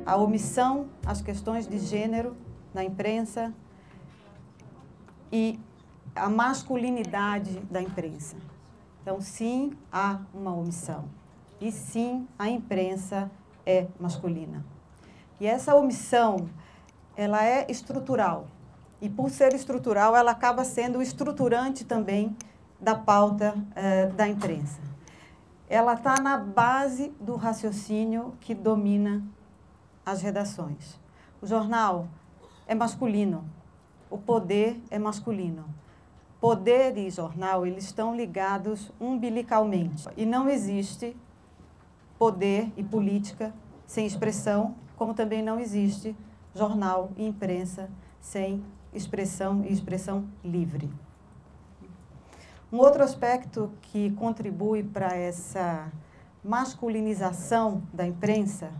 a omissão às questões de gênero na imprensa e a masculinidade da imprensa. Então, sim, há uma omissão. E, sim, a imprensa é masculina. E essa omissão, ela é estrutural. E, por ser estrutural, ela acaba sendo estruturante também da pauta da imprensa. Ela está na base do raciocínio que domina as redações. O jornal é masculino, o poder é masculino. Poder e jornal, eles estão ligados umbilicalmente. E não existe poder e política sem expressão, como também não existe jornal e imprensa sem expressão e expressão livre. Um outro aspecto que contribui para essa masculinização da imprensa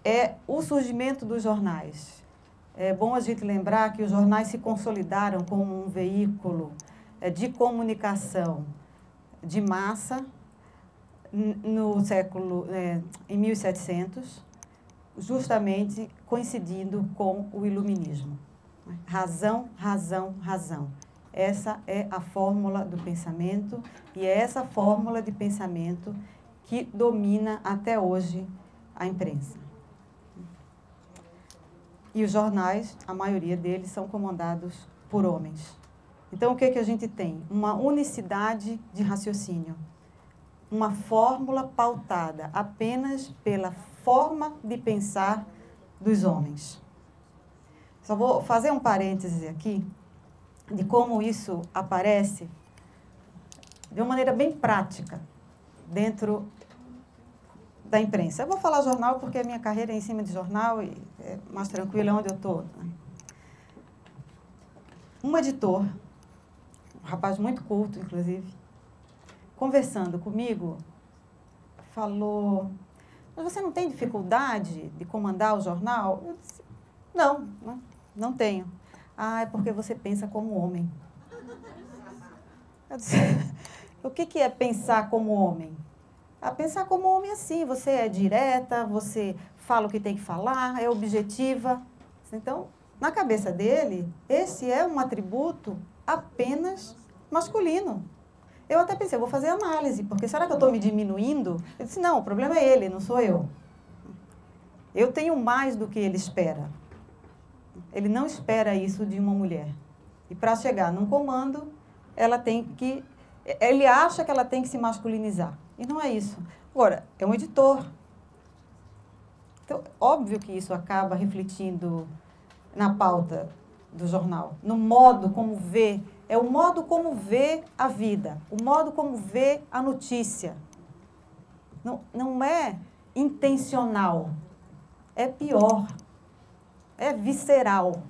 é o surgimento dos jornais. É bom a gente lembrar que os jornais se consolidaram como um veículo de comunicação de massa em 1700, justamente coincidindo com o iluminismo. Razão, razão, razão. Essa é a fórmula do pensamento e é essa fórmula de pensamento que domina até hoje a imprensa. E os jornais, a maioria deles, são comandados por homens. Então, o que a gente tem? Uma unicidade de raciocínio. Uma fórmula pautada apenas pela forma de pensar dos homens. Só vou fazer um parêntese aqui de como isso aparece de uma maneira bem prática dentro da imprensa. Eu vou falar jornal porque a minha carreira é em cima de jornal e é mais tranquila onde eu estou. Um editor, um rapaz muito culto, inclusive, conversando comigo, falou: mas você não tem dificuldade de comandar o jornal? Eu disse: não tenho. Ah, é porque você pensa como homem. Eu disse: o que é pensar como homem? Pensar como homem assim, você é direta, você fala o que tem que falar, é objetiva. Então, na cabeça dele, esse é um atributo apenas masculino. Eu até pensei, eu vou fazer análise, porque será que eu estou me diminuindo? Eu disse: não, o problema é ele, não sou eu. Eu tenho mais do que ele espera. Ele não espera isso de uma mulher. E para chegar num comando, ele acha que ela tem que se masculinizar. E não é isso. Agora, é um editor. Então, óbvio que isso acaba refletindo na pauta do jornal, no modo como vê, é o modo como vê a vida, o modo como vê a notícia. Não é intencional, é pior, é visceral.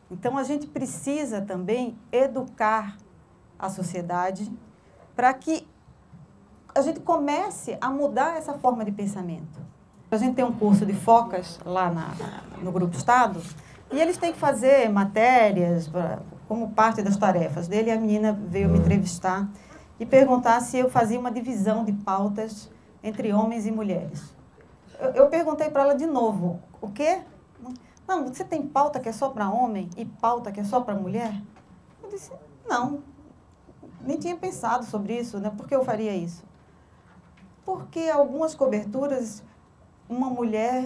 Então, a gente precisa também educar a sociedade para que a gente comece a mudar essa forma de pensamento. A gente tem um curso de focas lá no Grupo Estado e eles têm que fazer matérias como parte das tarefas dele. A menina veio me entrevistar e perguntar se eu fazia uma divisão de pautas entre homens e mulheres. Eu perguntei para ela de novo: o quê? Não, você tem pauta que é só para homem e pauta que é só para mulher? Eu disse: não, nem tinha pensado sobre isso, né? Por que eu faria isso? Porque algumas coberturas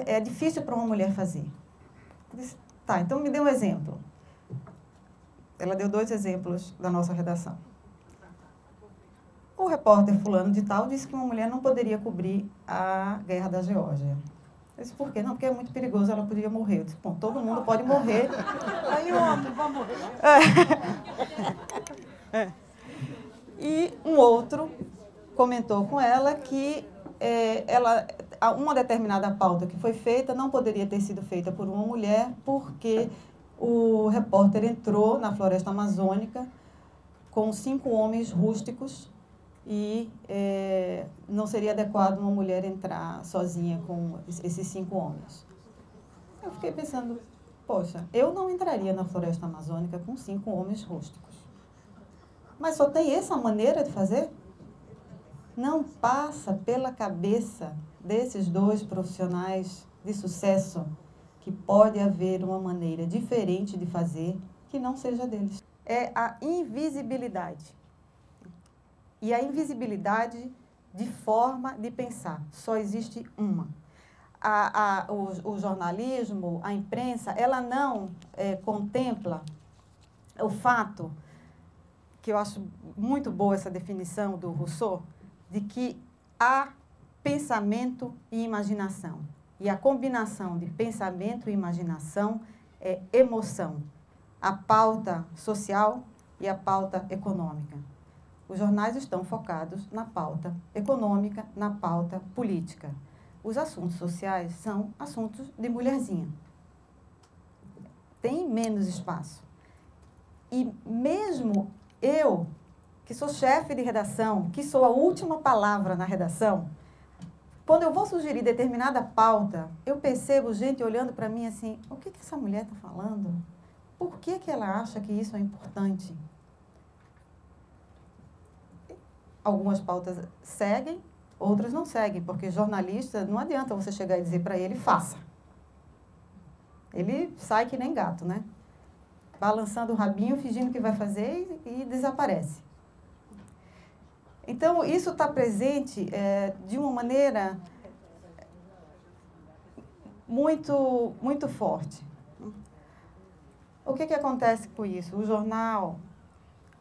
é difícil para uma mulher fazer. Eu disse: tá, então me dê um exemplo. Ela deu 2 exemplos da nossa redação. O repórter fulano de tal disse que uma mulher não poderia cobrir a guerra da Geórgia. Eu disse: por quê? Não, porque é muito perigoso, ela poderia morrer. Eu disse: bom, todo mundo pode morrer. Aí o homem vai morrer. E um outro comentou com ela que uma determinada pauta que foi feita não poderia ter sido feita por uma mulher porque o repórter entrou na floresta amazônica com 5 homens rústicos e não seria adequado uma mulher entrar sozinha com esses 5 homens. Eu fiquei pensando: poxa, eu não entraria na floresta amazônica com 5 homens rústicos. Mas só tem essa maneira de fazer? Não passa pela cabeça desses dois profissionais de sucesso que pode haver uma maneira diferente de fazer que não seja deles. É a invisibilidade. E a invisibilidade de forma de pensar. Só existe uma. O jornalismo, a imprensa, ela não contempla o fato, que eu acho muito boa essa definição do Rousseau, de que há pensamento e imaginação. E a combinação de pensamento e imaginação é emoção. A pauta social e a pauta econômica. Os jornais estão focados na pauta econômica, na pauta política. Os assuntos sociais são assuntos de mulherzinha. Tem menos espaço. E mesmo eu, que sou chefe de redação, que sou a última palavra na redação, quando eu vou sugerir determinada pauta, eu percebo gente olhando para mim assim, o que essa mulher está falando? Por que ela acha que isso é importante? Algumas pautas seguem, outras não seguem, porque jornalista, não adianta você chegar e dizer para ele, faça. Ele sai que nem gato, né? Balançando o rabinho, fingindo que vai fazer e desaparece. Então, isso está presente de uma maneira muito forte. O que acontece com isso? O jornal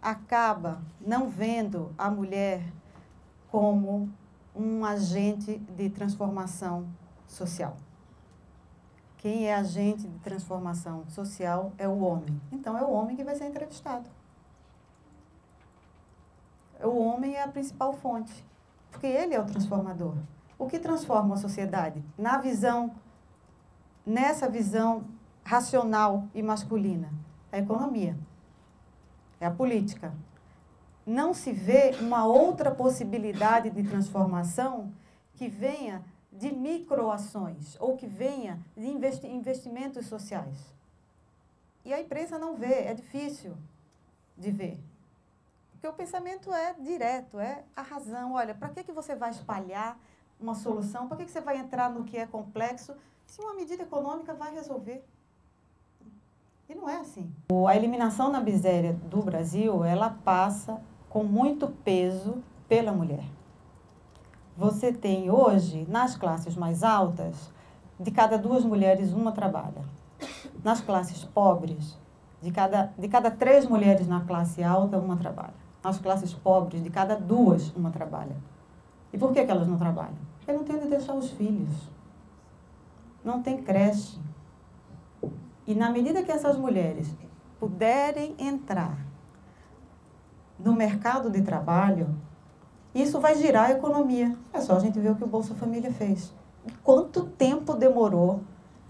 acaba não vendo a mulher como um agente de transformação social. Quem é agente de transformação social é o homem. Então, é o homem que vai ser entrevistado. O homem é a principal fonte, porque ele é o transformador. O que transforma a sociedade? Nessa visão racional e masculina, é a economia, é a política. Não se vê uma outra possibilidade de transformação que venha de microações ou que venha de investimentos sociais. E a imprensa não vê, é difícil de ver. Porque o pensamento é direto, é a razão. Olha, para que você vai espalhar uma solução? Para que você vai entrar no que é complexo se uma medida econômica vai resolver? E não é assim. A eliminação da miséria do Brasil, ela passa com muito peso pela mulher. Você tem hoje, nas classes mais altas, de cada 2 mulheres, uma trabalha. Nas classes pobres, de cada 3 mulheres na classe alta, uma trabalha. Nas classes pobres, de cada 2, uma trabalha. E por que elas não trabalham? Porque não tem onde deixar os filhos. Não tem creche. E na medida que essas mulheres puderem entrar no mercado de trabalho, isso vai girar a economia. É só a gente ver o que o Bolsa Família fez. E quanto tempo demorou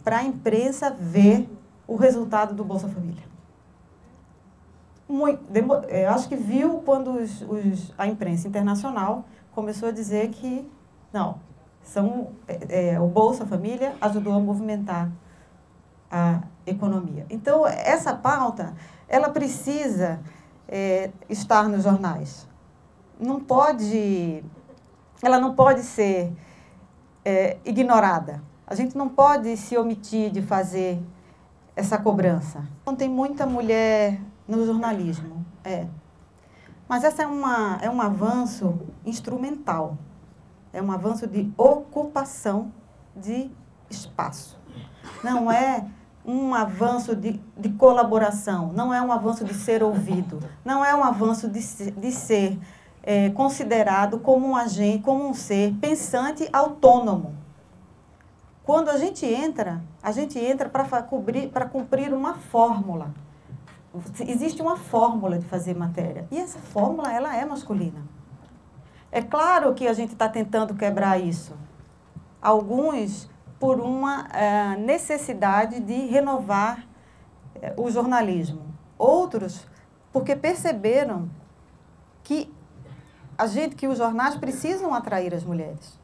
para a imprensa ver o resultado do Bolsa Família? Eu acho que viu quando a imprensa internacional começou a dizer que, não, o Bolsa Família ajudou a movimentar a economia. Então, essa pauta, ela precisa estar nos jornais. Ela não pode ser ignorada. A gente não pode se omitir de fazer essa cobrança. Então, tem muita mulher no jornalismo, mas essa é um avanço instrumental, é um avanço de ocupação de espaço. Não é um avanço de colaboração, não é um avanço de ser ouvido, não é um avanço de ser considerado como um agente, como um ser pensante autônomo. Quando a gente entra para cumprir uma fórmula. Existe uma fórmula de fazer matéria. E essa fórmula, ela é masculina. É claro que a gente está tentando quebrar isso. Alguns por uma necessidade de renovar o jornalismo. Outros porque perceberam que os jornais precisam atrair as mulheres.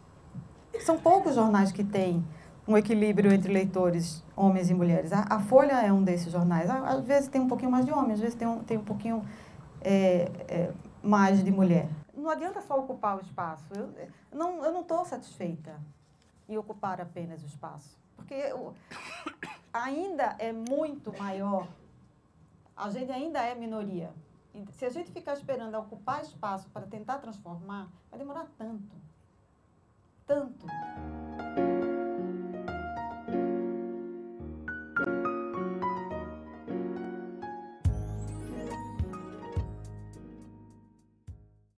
São poucos jornais que têm um equilíbrio entre leitores, homens e mulheres. A Folha é um desses jornais. Às vezes tem um pouquinho mais de homem, às vezes tem um pouquinho mais de mulher. não adianta só ocupar o espaço. Eu não estou satisfeita em ocupar apenas o espaço. Porque ainda é muito maior, a gente ainda é minoria. E se a gente ficar esperando a ocupar espaço para tentar transformar, vai demorar tanto. Tanto.